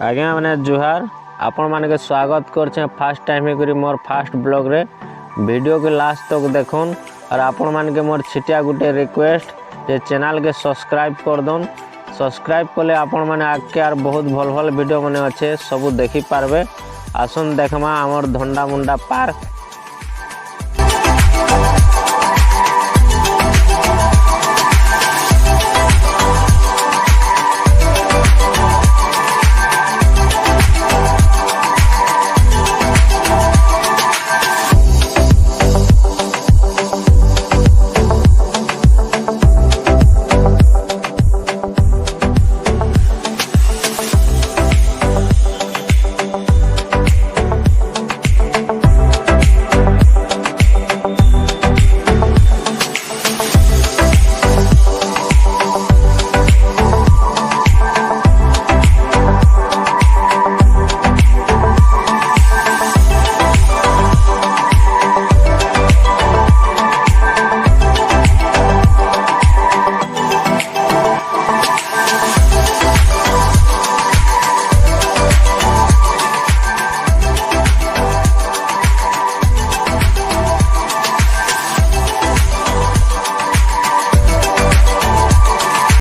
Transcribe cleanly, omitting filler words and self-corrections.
आज्ञा मैंने जुहार आपण मानके स्वागत करछे फर्स्ट टाइम ही करी मोर फर्स्ट ब्लॉग रे वीडियो के लास्ट तक देखुन और आपण मानके मोर छिटिया गुटे रिक्वेस्ट जे चैनल के सब्सक्राइब कर दोन। सब्सक्राइब कले आपण माने आगे आर बहुत भल भल वीडियो माने अच्छे सब देखि पारबे। आसन देखमा हमर धंडा मुंडा पार्क